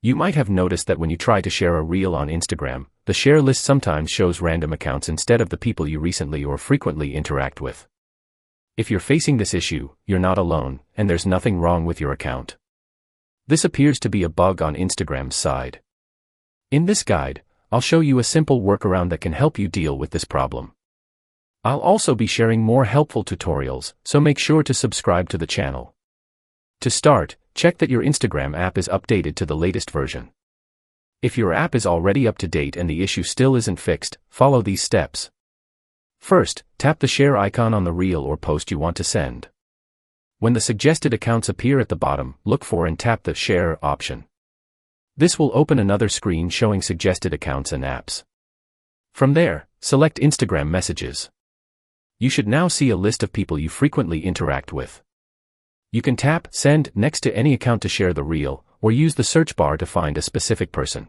You might have noticed that when you try to share a reel on Instagram, the share list sometimes shows random accounts instead of the people you recently or frequently interact with. If you're facing this issue, you're not alone, and there's nothing wrong with your account. This appears to be a bug on Instagram's side. In this guide, I'll show you a simple workaround that can help you deal with this problem. I'll also be sharing more helpful tutorials, so make sure to subscribe to the channel. To start, check that your Instagram app is updated to the latest version. If your app is already up to date and the issue still isn't fixed, follow these steps. First, tap the share icon on the reel or post you want to send. When the suggested accounts appear at the bottom, look for and tap the share option. This will open another screen showing suggested accounts and apps. From there, select Instagram Messages. You should now see a list of people you frequently interact with. You can tap Send next to any account to share the reel, or use the search bar to find a specific person.